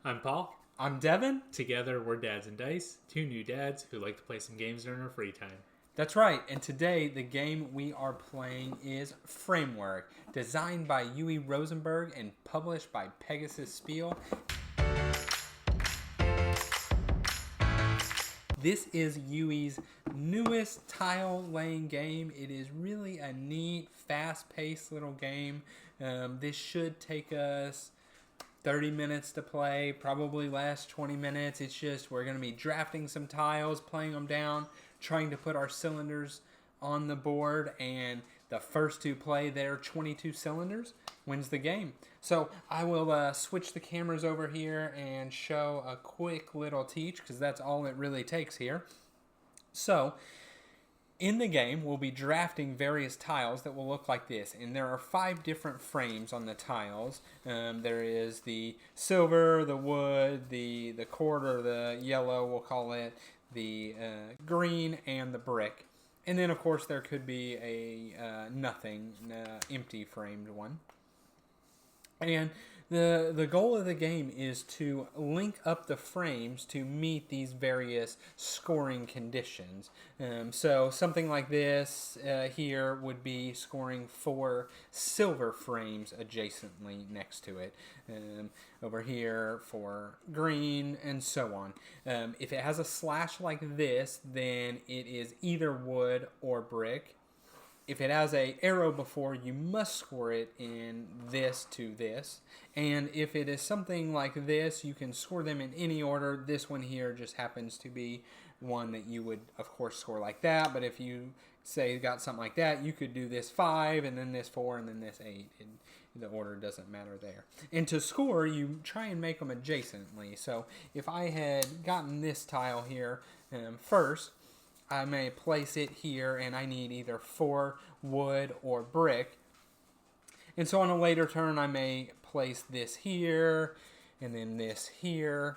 I'm Paul. I'm Devin. Together, we're Dads and Dice, two new dads who like to play some games during their free time. That's right, and today the game we are playing is Framework, designed by Uwe Rosenberg and published by Pegasus-Spiele. This is Uwe's newest tile-laying game. It is really a neat, fast-paced little game. This should take us 30 minutes to play, probably last 20 minutes. It's just we're going to be drafting some tiles, playing them down, trying to put our cylinders on the board, and the first to play their 22 cylinders wins the game. So I will switch the cameras over here and show a quick little teach, because that's all it really takes here. So in the game, we'll be drafting various tiles that will look like this. And there are 5 different frames on the tiles. There is the silver, the wood, the quarter, the yellow, we'll call it, the green, and the brick. And then, of course, there could be a nothing, empty framed one. And the goal of the game is to link up the frames to meet these various scoring conditions. So something like this here would be scoring 4 silver frames adjacently next to it. Over here for green, and so on. If it has a slash like this, then it is either wood or brick. If it has an arrow before, you must score it in this to this. And if it is something like this, you can score them in any order. This one here just happens to be one that you would, of course, score like that. But if you, say, got something like that, you could do this 5, and then this 4, and then this 8. And the order doesn't matter there. And to score, you try and make them adjacently. So if I had gotten this tile here first, I may place it here, and I need either 4 wood or brick. And so on a later turn, I may place this here, and then this here,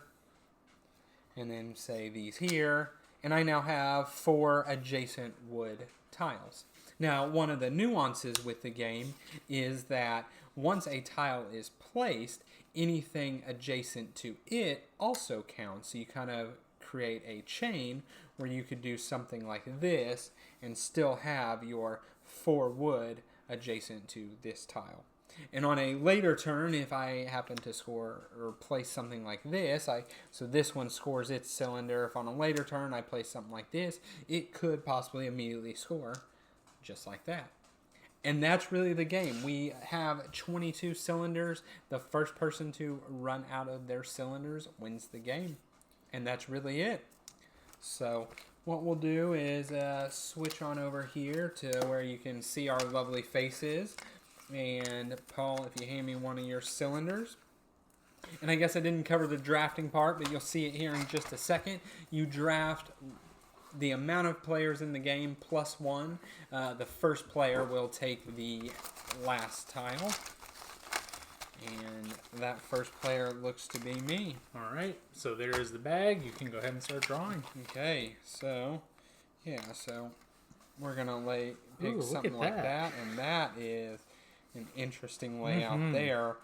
and then say these here. And I now have 4 adjacent wood tiles. Now, one of the nuances with the game is that once a tile is placed, anything adjacent to it also counts. So you kind of create a chain where you could do something like this and still have your 4 wood adjacent to this tile. And on a later turn, if I happen to score or place something like this, so this one scores its cylinder. If on a later turn I place something like this, it could possibly immediately score just like that. And that's really the game. We have 22 cylinders. The first person to run out of their cylinders wins the game. And that's really it. So what we'll do is switch on over here to where you can see our lovely faces. And Paul, if you hand me one of your cylinders. And I guess I didn't cover the drafting part, but you'll see it here in just a second. You draft the amount of players in the game plus 1. The first player will take the last tile. And that first player looks to be me. All right, so there is the bag. You can go ahead and start drawing. Okay, so, yeah, so we're going to pick something like that. And that is an interesting layout there.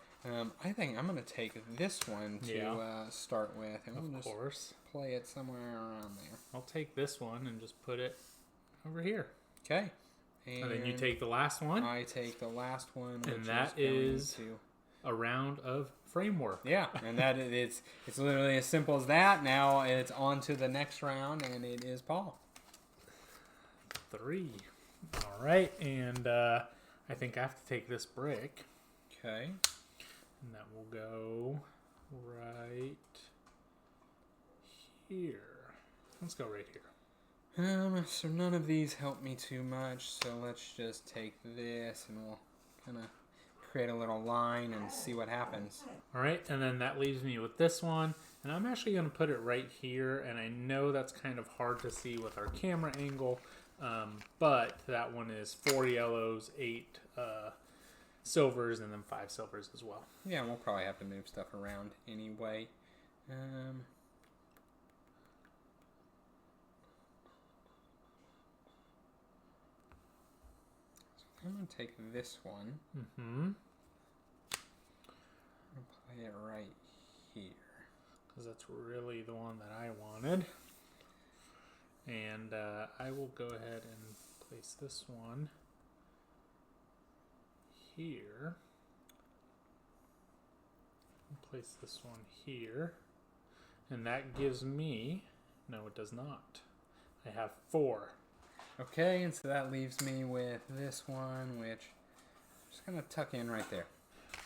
I think I'm going to take this one to start with. And we'll just play it somewhere around there. I'll take this one and just put it over here. Okay. And then you take the last one. I take the last one. And that is a round of Framework. Yeah, and that it's literally as simple as that. Now it's on to the next round, and it is Paul. 3. All right, and I think I have to take this brick. Okay. And that will go right here. Let's go right here. So none of these help me too much, so let's just take this, and we'll kind of create a little line and see what happens. All right, and then that leaves me with this one, and I'm actually going to put it right here, and I know that's kind of hard to see with our camera angle, but that one is 4 yellows, 8 silvers, and then 5 silvers as well. Yeah, we'll probably have to move stuff around anyway. I'm going to take this one. Mm-hmm. I'll play it right here. because that's really the one that I wanted. And I will go ahead and place this one here. Place this one here. And that gives me... No, it does not. I have 4. Okay, and so that leaves me with this one, which I'm just going to tuck in right there.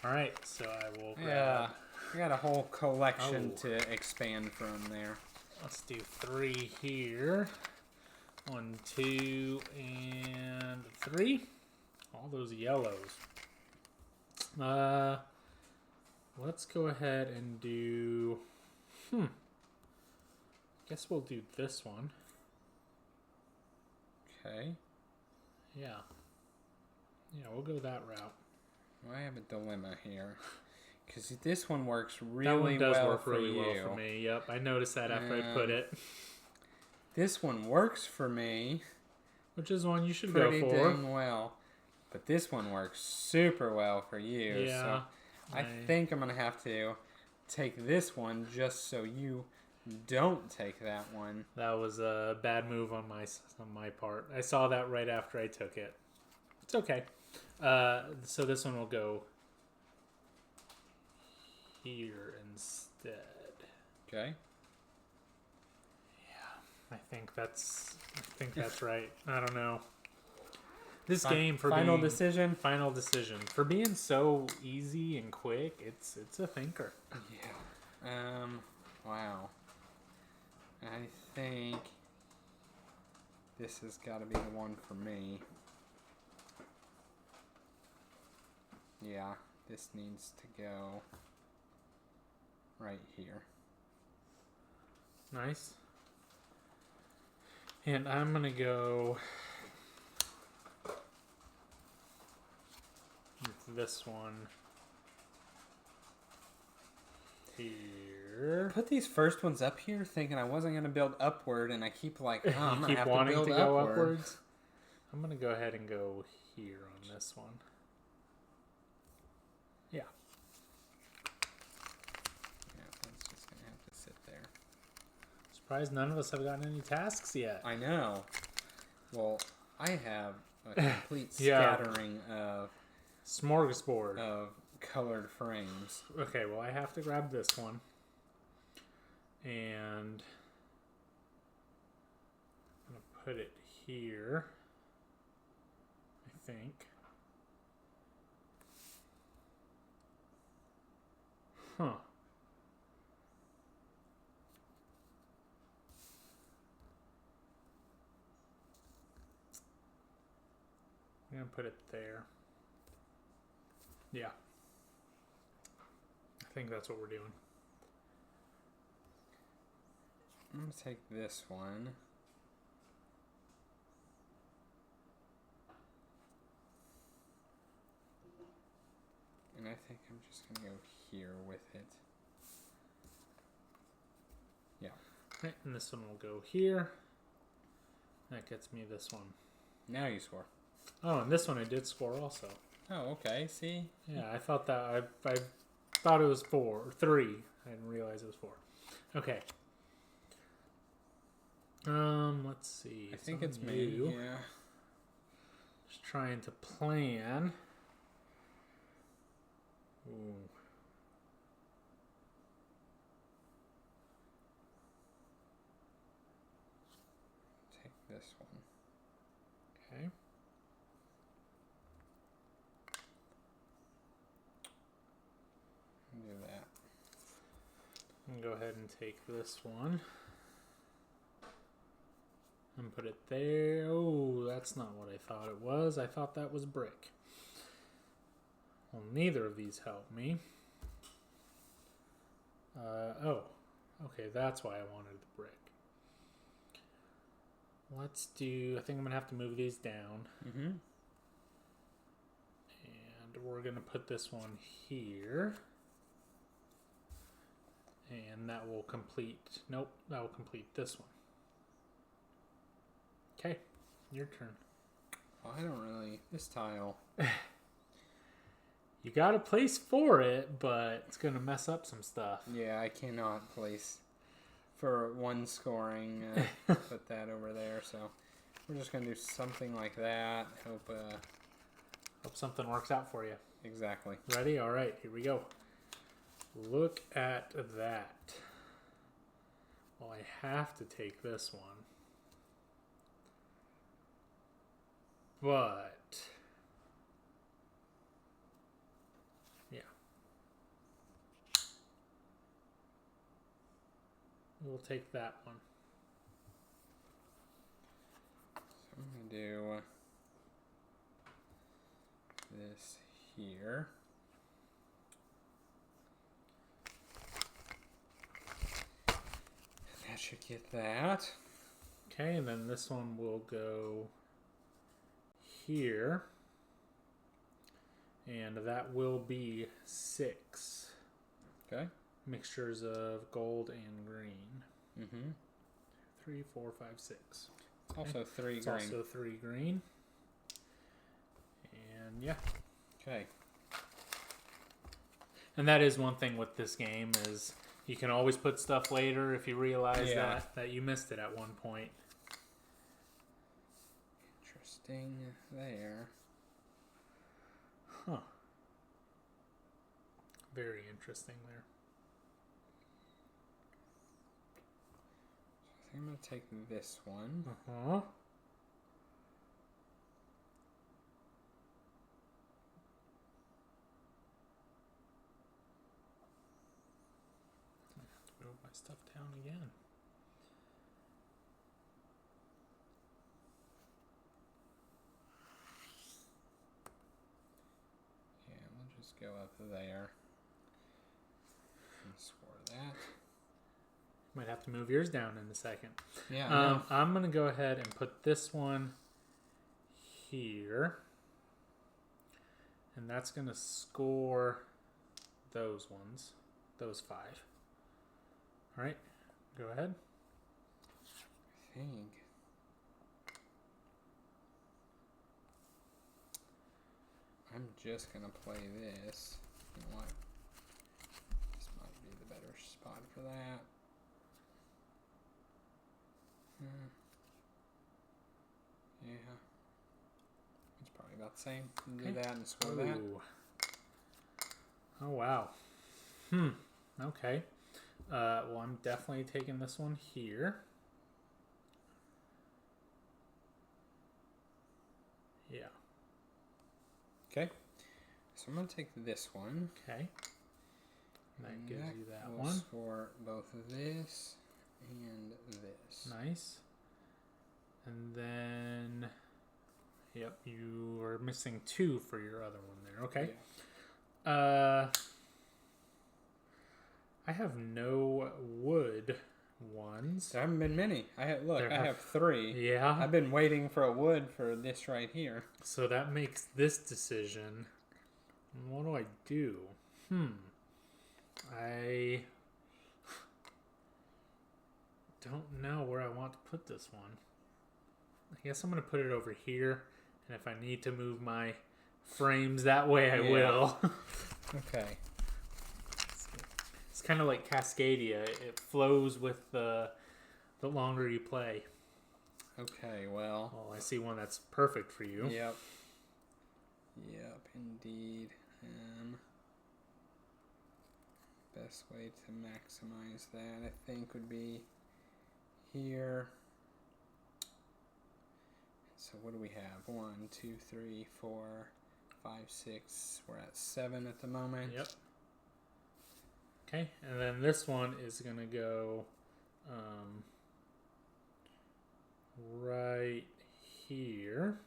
Alright, so I will grab... Yeah, I got a whole collection to expand from there. Let's do 3 here. 1, 2, and 3. All those yellows. Let's go ahead and do... Guess we'll do this one. Okay. Yeah. Yeah, we'll go that route. Well, I have a dilemma here. Because this one works That one really does well work for really you. well for me. Yep, I noticed that after I put it. This one works for me. Which is one you should pretty go for. dang well. But this one works super well for you. Yeah. So I think I'm going to have to take this one just so you don't take that one. That was a bad move on my part. I saw that right after I took it. It's okay. So this one will go here instead. Okay. I think that's right. I don't know. This game for final being, decision. Final decision for being so easy and quick. It's a thinker. Yeah. Wow. I think this has got to be the one for me. Yeah, this needs to go right here. Nice. And I'm gonna go with this one here. Put these first ones up here thinking I wasn't going to build upward, and I keep like, oh, I'm going to keep have wanting to build to go upward. upwards. I'm gonna go ahead and go here on this one. Yeah. Yeah, that's just going to have to sit there. Surprised none of us have gotten any tasks yet. I know. Well, I have a complete Yeah. scattering of Smorgasbord. colored frames. Okay, well I have to grab this one. And I'm going to put it here. I think. Huh. I'm going to put it there. Yeah. I think that's what we're doing. I'm going to take this one. And I think I'm just going to go here with it. Yeah. Okay, and this one will go here. That gets me this one. Now you score. Oh, and this one I did score also. Oh, okay. See? Yeah, I thought that I thought it was 3. I didn't realize it was 4. Okay. Let's see. I think it's me. Yeah. Just trying to plan. Ooh. Take this one. Okay. Do that. And go ahead and take this one. And put it there. Oh, that's not what I thought it was. I thought that was brick. Well, neither of these help me. Oh, okay, that's why I wanted the brick. Let's do, I think I'm going to have to move these down. Mm-hmm. And we're going to put this one here. And that will complete, nope, that will complete this one. Okay, your turn. Well, I don't really, this tile. You got a place for it, but it's going to mess up some stuff. Yeah, I cannot place for one scoring. Put that over there. So we're just going to do something like that. Hope something works out for you. Exactly. Ready? All right, here we go. Look at that. Well, I have to take this one. But, yeah. We'll take that one. So I'm going to do this here. That should get that. Okay, and then this one will go here. And that will be 6. Okay. Mixtures of gold and green. Mm-hmm. 3, 4, 5, 6. Okay. Also 3 it's green. Also 3 green. And yeah. Okay. And that is one thing with this game is you can always put stuff later if you realize that you missed it at one point. Interesting there. Huh. Very interesting there. I think I'm going to take this one. Uh-huh. Move my stuff down again. Yeah, we'll just go up there and score that. Might have to move yours down in a second. Yeah. I'm going to go ahead and put this one here. And that's going to score those ones. Those 5. All right. Go ahead. I think. I'm just going to play this. You know what? This might be the better spot for that. Yeah. It's probably about the same. Do that and score that. Oh, wow. Okay. Well, I'm definitely taking this one here. Yeah. Okay. So I'm going to take this one. Okay. That gives you that will one. Score both of this and this. Nice. And then, yep, you are missing 2 for your other one there. Okay. Yeah. I have no wood ones. There haven't been many. I have 3. Yeah. I've been waiting for a wood for this right here. So that makes this decision. What do I do? I don't know where I want to put this one. I guess I'm going to put it over here. And if I need to move my frames that way, I will. Okay. It's kind of like Cascadia. It flows with the longer you play. Okay, well. I see one that's perfect for you. Yep. Yep, indeed. Best way to maximize that, I think, would be here. So what do we have? 1, 2, 3, 4, 5, 6. We're at 7 at the moment. Yep. Okay, and then this one is going to go right here.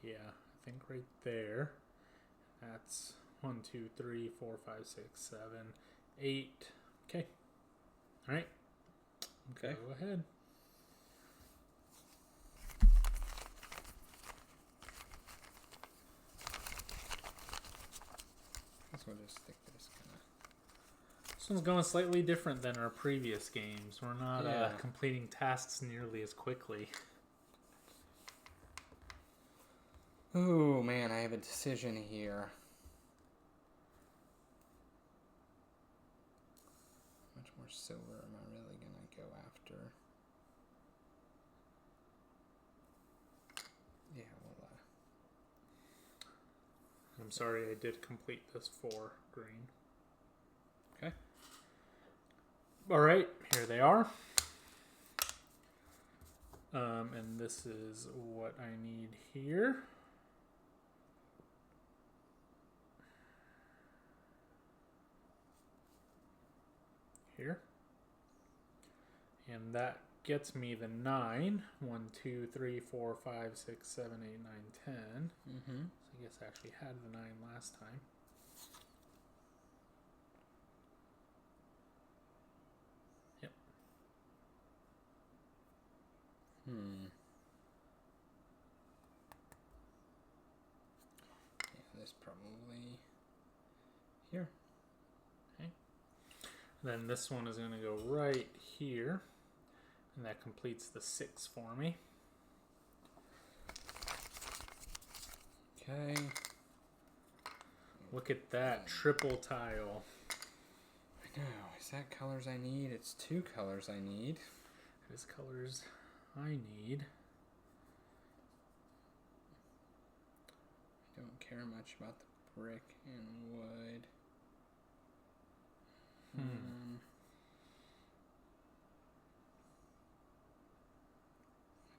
Yeah, I think right there. That's 1, 2, 3, 4, 5, 6, 7, 8. Okay. All right. Okay. Go ahead. We'll just stick this kind of. This one's going slightly different than our previous games. We're not completing tasks nearly as quickly. Oh man, I have a decision here. How much more silver am I really gonna go after? Yeah, well, I'm sorry, I did complete this 4 green. okay. All right, here they are. And this is what I need here. Here. And that gets me the 9. 1, 2, 3, 4, 5, 6, 7, 8, 9, 10. Mm-hmm. So I guess I actually had the 9 last time. Yep. Yeah, this probably here. Okay. Then this one is going to go right here. And that completes the 6 for me. Okay. Look at that triple tile. I know. Is that colors I need? It's 2 colors I need. It is colors I need. I don't care much about the brick and wood. With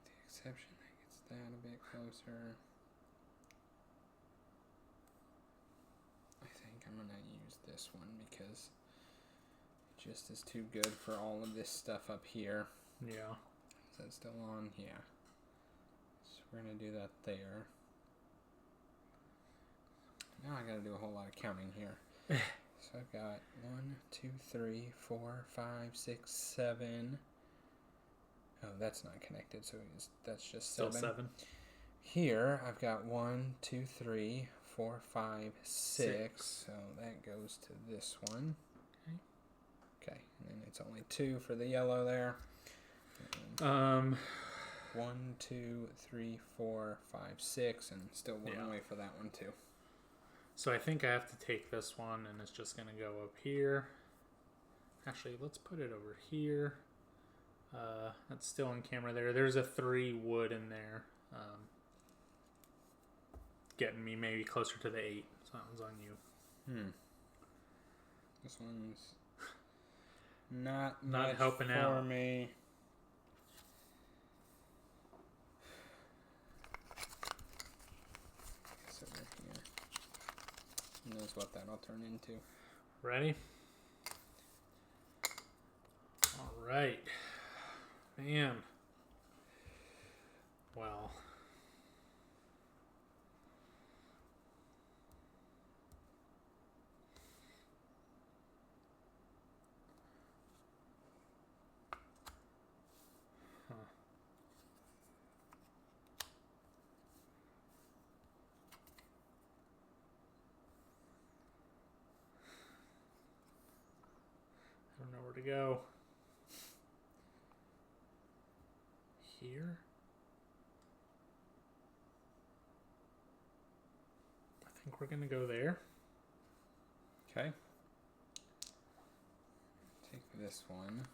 the exception that gets that a bit closer. I think I'm gonna use this one because it just is too good for all of this stuff up here. Yeah. Is that still on? Yeah. So we're gonna do that there. Now I gotta do a whole lot of counting here. So I've got 1, 2, 3, 4, 5, 6, 7. Oh, that's not connected, so that's just Still 7. 7. Here I've got 1, 2, 3, 4, 5, 6. So that goes to this one. Okay, and then it's only 2 for the yellow there. 1, 2, 3, 4, 5, 6, and still one away for that one too. So I think I have to take this one, and it's just going to go up here. Actually, let's put it over here. That's still in camera there. There's a 3 wood in there. Getting me maybe closer to the 8. So that one's on you. This one's not helping for out me. It's over here. Who knows what that'll turn into? Ready? All right. Man. Well. I don't know where to go. Here? I think we're going to go there. Okay. Take this one.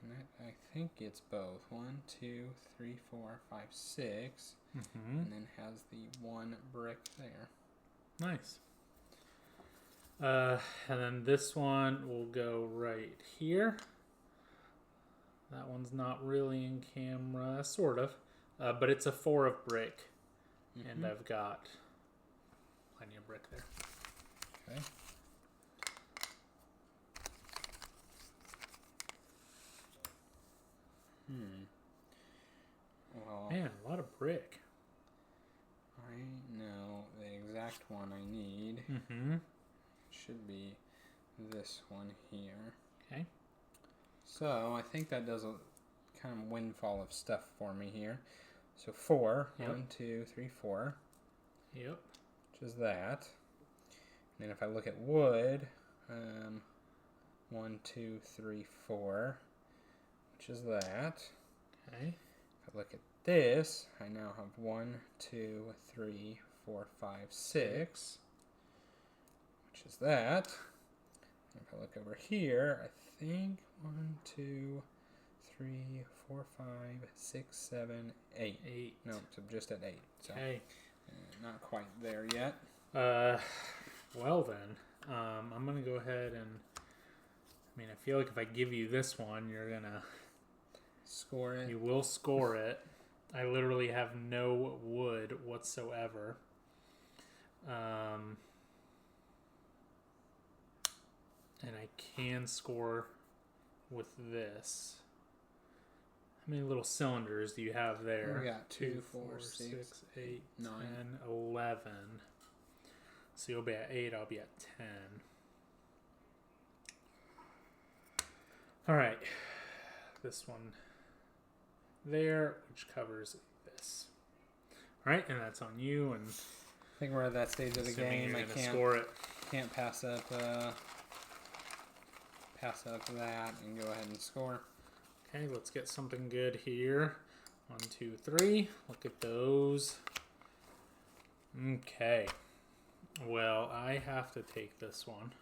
And that, I think it's both. 1, 2, 3, 4, 5, 6. And then has the 1 brick there. Nice. And then this one will go right here. That one's not really in camera, sort of. But it's a 4 of brick. And I've got plenty of brick there. Okay. Well, Man, a lot of brick. I know the exact one I need. Should be this one here. Okay. So I think that does a kind of windfall of stuff for me here. So 4. Yep. 1, 2, 3, 4. Yep. Which is that. And then if I look at wood, 1, 2, 3, 4. Which is that. Okay. If I look at this, I now have 1, 2, 3, 4, 5, 6, which is that. And if I look over here, I think 1, 2, 3, 4, 5, 6, 7, 8. 8. No, so just at 8. So Okay. not quite there yet. Well then, I'm gonna go ahead and. I mean, I feel like if I give you this one, you're gonna score it. You will score it. I literally have no wood whatsoever. And I can score with this. How many little cylinders do you have there? We got 2, 4, 6, 8, 9, 10, 11. So you'll be at 8, I'll be at 10. All right. This one there, which covers this. All right, and that's on you. And I think we're at that stage of the game. I can't pass up that and go ahead and score. Okay, let's get something good here. 1, 2, 3. Look at those. Okay. Well, I have to take this one.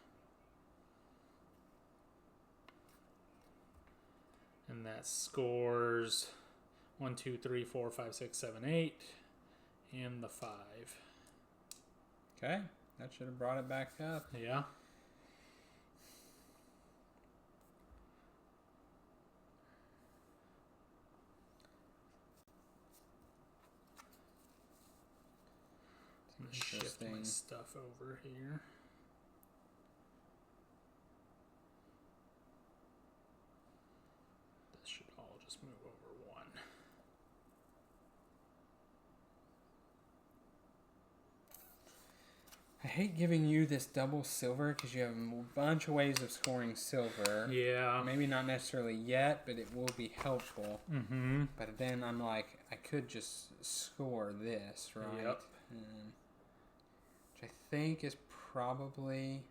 And that scores 1, 2, 3, 4, 5, 6, 7, 8. And the 5. Okay, that should have brought it back up. Yeah. I'm going to shift my stuff over here. This should all just move over 1. I hate giving you this double silver because you have a bunch of ways of scoring silver. Yeah. Maybe not necessarily yet, but it will be helpful. Mm-hmm. But then I'm like, I could just score this, right? Yep. Which I think is probably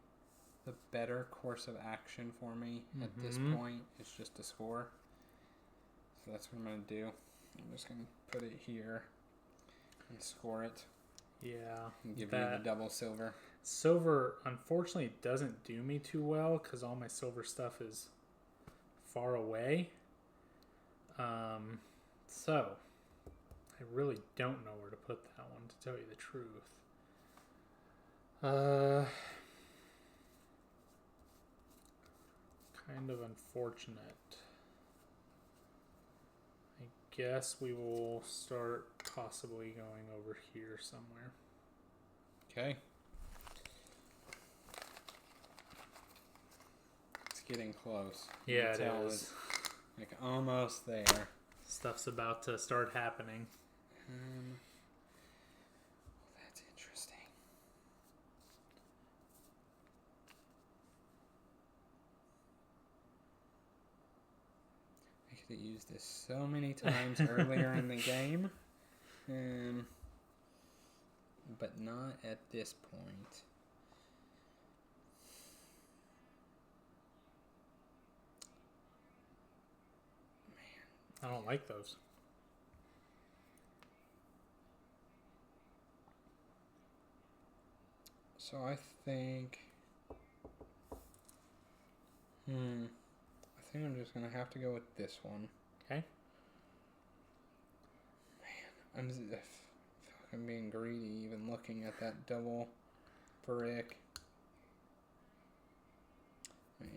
the better course of action for me at this point. It's just to score. So that's what I'm going to do. I'm just going to put it here and score it. Yeah. And give you the double silver. Silver, unfortunately, doesn't do me too well because all my silver stuff is far away. So, I really don't know where to put that one, to tell you the truth. Kind of unfortunate. I guess we will start possibly going over here somewhere. Okay. It's getting close. Yeah, it is. It's like almost there. Stuff's about to start happening. That's interesting. I could have used this so many times earlier in the game. But not at this point. I don't like those. So I think... I think I'm just going to have to go with this one. Okay. Man, I feel like I'm being greedy even looking at that double brick.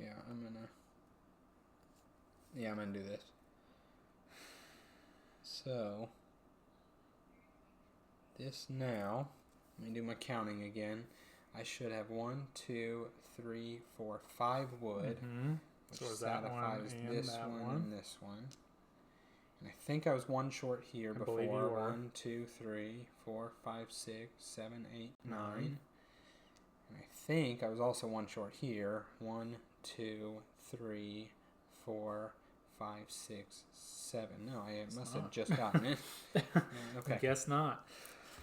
Yeah, I'm going to do this. So, this now, let me do my counting again. I should have 1, 2, 3, 4, 5 wood, which so satisfies this one and this one. And I think I was one short here before. 1, 2, 3, 4, 5, 6, 7, 8, 9. And I think I was also one short here. 1, 2, 3, 4, 5, 6, 7. No, I must have just gotten it. Okay. I guess not.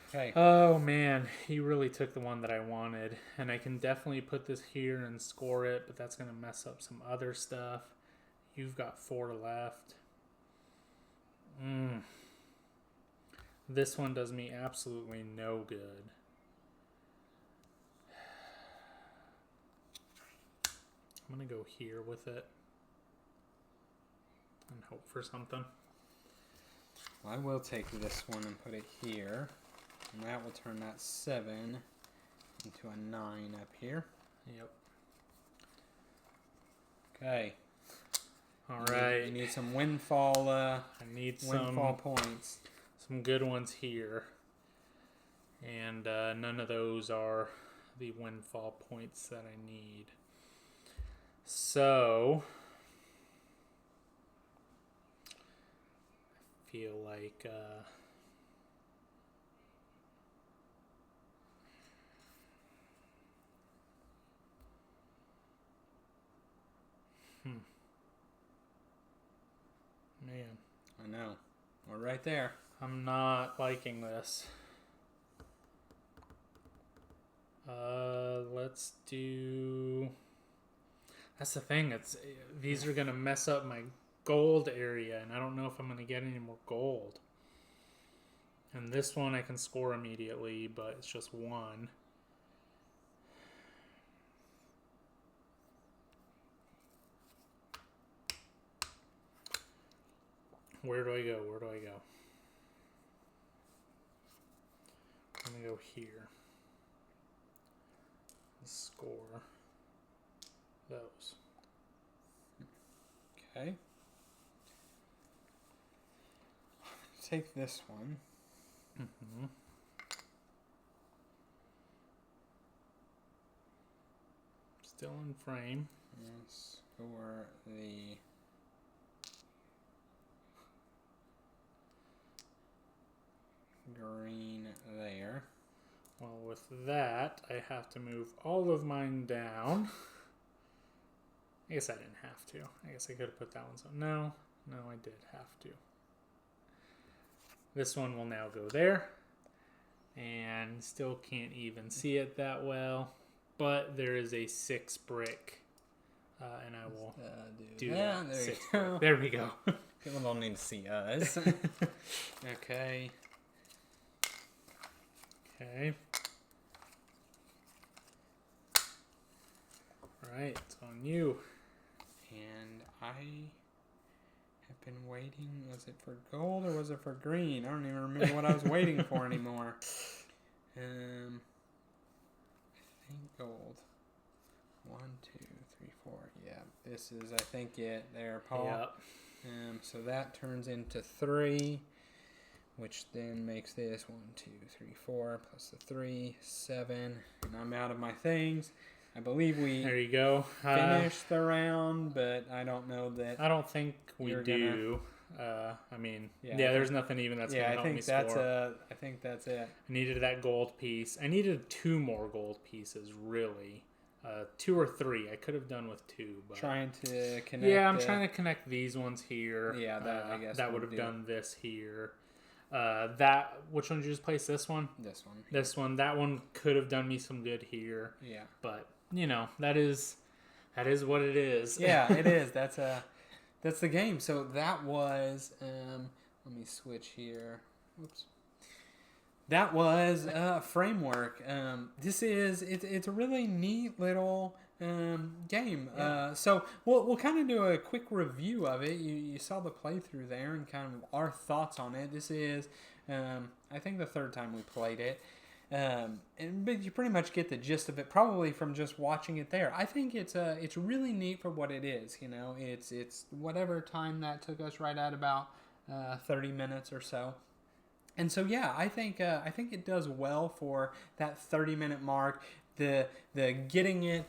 Okay. Oh man, he really took the one that I wanted, and I can definitely put this here and score it, but that's going to mess up some other stuff. You've got 4 left. This one does me absolutely no good. I'm going to go here with it and hope for something. Well, I will take this one and put it here. And that will turn that 7 into a 9 up here. Yep. Okay. All right. You need some windfall. I need windfall points. Some good ones here, and none of those are the windfall points that I need. So I feel like man, I know. We're right there. I'm not liking this. Let's do. That's the thing. These are gonna mess up my gold area, and I don't know if I'm gonna get any more gold. And this one I can score immediately, but it's just 1. Where do I go? Where do I go? I'm gonna go here. Score those. Okay. Take this one. Mm-hmm. Still in frame. Score the green there. Well, with that, I have to move all of mine down. I guess I didn't have to. I guess I could have put that one. So no, I did have to. This one will now go there. And still can't even see it that well. But there is a 6 brick. And I will do that. There 6 you go. brick. There we go. People don't need to see us. Okay. Okay. Alright, it's on you. And I have been waiting. Was it for gold or was it for green? I don't even remember what I was waiting for anymore. I think gold. 1, 2, 3, 4. Yeah, this is, I think, it there, Paul. Yep. So that turns into 3, which then makes this 1, 2, 3, 4 plus the 3, 7. And I'm out of my things. I believe we There you go. finished the round, but I don't know that. I don't think we do. I mean, there's nothing even that's going to help me score. I think that's it. I needed that gold piece. I needed 2 more gold pieces, really. 2 or 3. I could have done with 2. But trying to connect. Yeah, I'm trying to connect these ones here. Yeah, that I guess that would have done this here. Which one did you just place? This one? This one. This one. That one could have done me some good here. Yeah. But, that is what it is. Yeah, it is. That's the game. So that was let me switch here. Whoops. That was Framework. It's a really neat little game. Yeah. So we'll kind of do a quick review of it. You saw the playthrough there and kind of our thoughts on it. This is I think the 3rd time we played it. But you pretty much get the gist of it probably from just watching it there. I think it's really neat for what it is. It's whatever time that took us, right at about 30 minutes or so. And so I think it does well for that 30-minute mark. The getting it,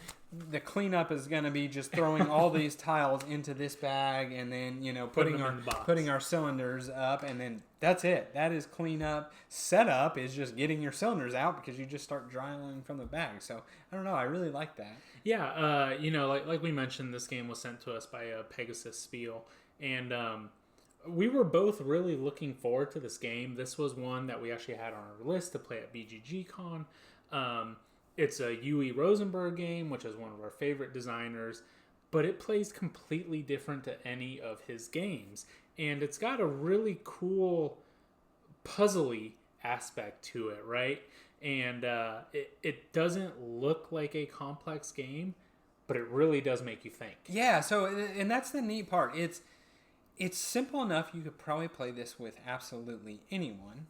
the cleanup is going to be just throwing all these tiles into this bag and then putting our cylinders up, and then that's it. That is cleanup. Setup is just getting your cylinders out because you just start drying from the bag. So I don't know. I really like that. Yeah. Like we mentioned, this game was sent to us by Pegasus-Spiele, and we were both really looking forward to this game. This was one that we actually had on our list to play at BGG-Con. It's a Uwe Rosenberg game, which is one of our favorite designers, but it plays completely different to any of his games. And it's got a really cool puzzly aspect to it, right? And it doesn't look like a complex game, but it really does make you think. Yeah, so, and that's the neat part. It's simple enough you could probably play this with absolutely anyone,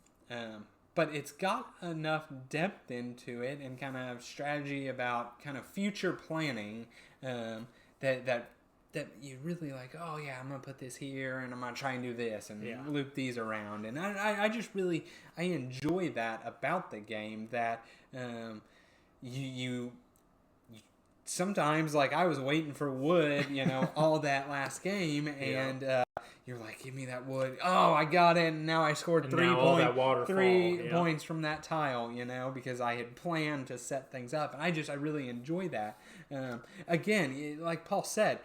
but it's got enough depth into it and kind of strategy about kind of future planning that you really like, oh yeah, I'm going to put this here and I'm going to try and do this and loop these around. And I just really, I enjoy that about the game, that you sometimes, like, I was waiting for wood, all that last game, and you're like, give me that wood. Oh, I got it, and now I scored 3 points from that tile, because I had planned to set things up, and I really enjoy that. Again, like Paul said,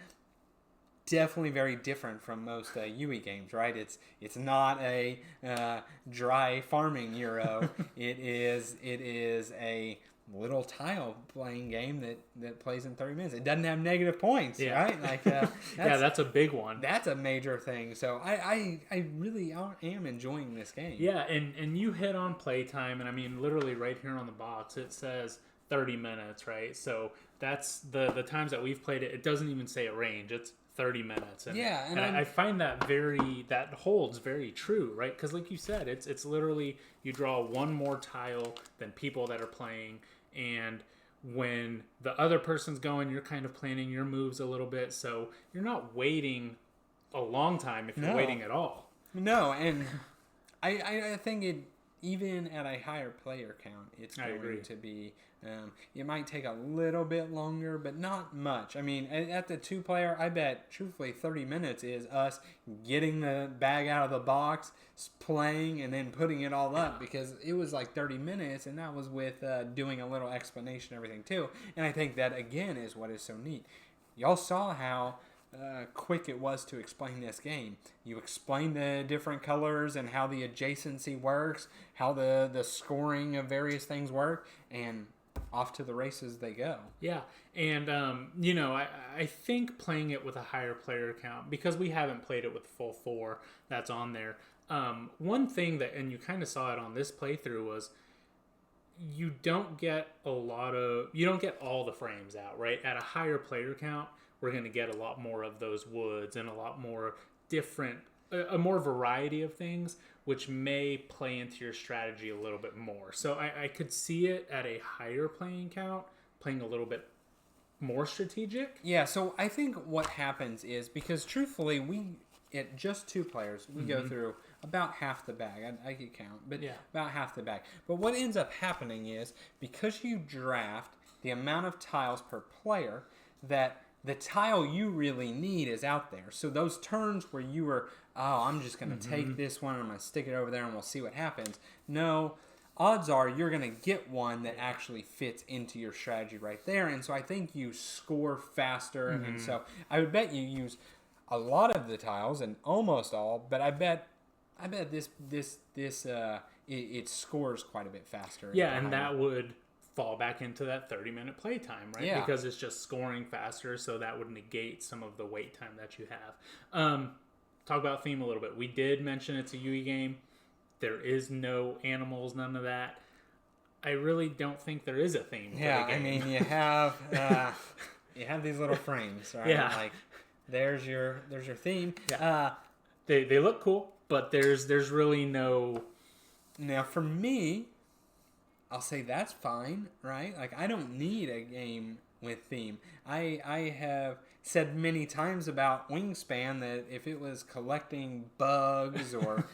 definitely very different from most Yui games, right? It's not a dry farming Euro. It is a little tile playing game that plays in 30 minutes. It doesn't have negative points, right? Like that's a big one. That's a major thing. So I really am enjoying this game. Yeah, and you hit on playtime, and I mean, literally right here on the box it says 30 minutes, right? So that's the times that we've played it. It doesn't even say a range. It's 30 minutes. And, and I find that holds very true, right? Because like you said, it's literally you draw one more tile than people that are playing, and when the other person's going, you're kind of planning your moves a little bit, so you're not waiting a long time if you're waiting at all. No, and I think it, even at a higher player count, it's going to be, it might take a little bit longer, but not much. I mean, at the 2-player, I bet, truthfully, 30 minutes is us getting the bag out of the box, playing, and then putting it all up, because it was like 30 minutes, and that was with doing a little explanation and everything, too. And I think that, again, is what is so neat. Y'all saw how quick it was to explain this game. You explain the different colors and how the adjacency works, how the scoring of various things work, and off to the races they go. Yeah, and I think playing it with a higher player count, because we haven't played it with the full 4 that's on there, one thing that, and you kind of saw it on this playthrough, was you don't get all the frames out, right? At a higher player count, we're going to get a lot more of those woods and a lot more different, a more variety of things, which may play into your strategy a little bit more. So I could see it at a higher playing count, playing a little bit more strategic. Yeah, so I think what happens is, because truthfully, at just 2 players, we go through about half the bag. I could count, but about half the bag. But what ends up happening is, because you draft the amount of tiles per player, that the tile you really need is out there. So those turns where you were, I'm just going to take this one and I'm going to stick it over there and we'll see what happens. No, odds are you're going to get one that actually fits into your strategy right there. And so I think you score faster. And so I would bet you use a lot of the tiles, and almost all, but I bet it scores quite a bit faster. Yeah, and that would fall back into that 30-minute playtime, right? Yeah. Because it's just scoring faster, so that would negate some of the wait time that you have. Talk about theme a little bit. We did mention it's a Yui game. There is no animals, none of that. I really don't think there is a theme for the game. I mean, you have these little frames, right? Yeah. Like, there's your theme. Yeah. They look cool, but there's really no... Now, for me, I'll say that's fine, right? Like, I don't need a game with theme. I have said many times about Wingspan that if it was collecting bugs or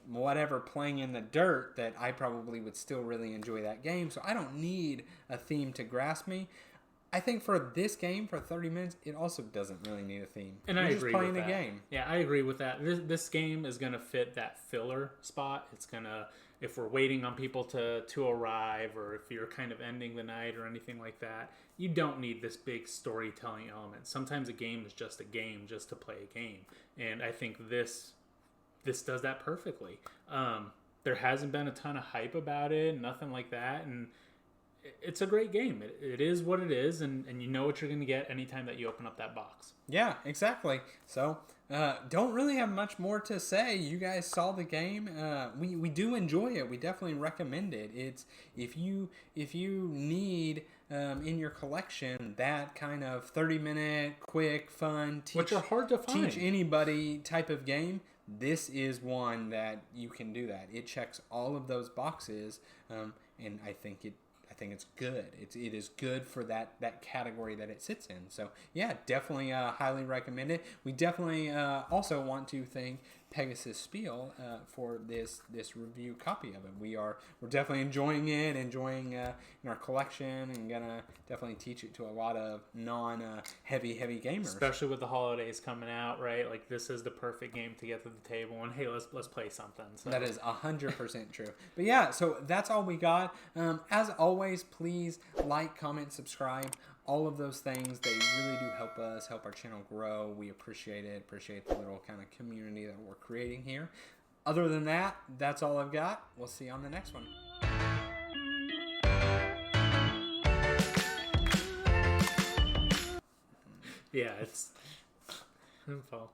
whatever, playing in the dirt, that I probably would still really enjoy that game. So I don't need a theme to grasp me. I think for this game, for 30 minutes, it also doesn't really need a theme. And I agree with that. You're just playing a game. Yeah, I agree with that. This game is going to fit that filler spot. It's going to, if we're waiting on people to arrive, or if you're kind of ending the night or anything like that, you don't need this big storytelling element. Sometimes a game is just a game just to play a game. And I think this does that perfectly. There hasn't been a ton of hype about it, nothing like that. And it's a great game. It is what it is, and you know what you're going to get anytime that you open up that box. Yeah, exactly. So, don't really have much more to say. You guys saw the game. We do enjoy it. We definitely recommend it. It's if you need in your collection that kind of 30-minute quick fun Which are hard to find. teach anybody type of game. This is one that you can do that. It checks all of those boxes, and I think it's good. It is good for that category that it sits in. So yeah, definitely highly recommend it. We definitely also want to thank Pegasus-Spiele for this review copy of it. We're definitely enjoying it, in our collection, and gonna definitely teach it to a lot of non-heavy gamers. Especially with the holidays coming out, right? Like this is the perfect game to get to the table and hey, let's play something. So. That is 100% true. But yeah, so that's all we got. As always, please like, comment, subscribe. All of those things, they really do help us, help our channel grow. We appreciate it. Appreciate the little kind of community that we're creating here. Other than that, that's all I've got. We'll see you on the next one. Yeah, it's info.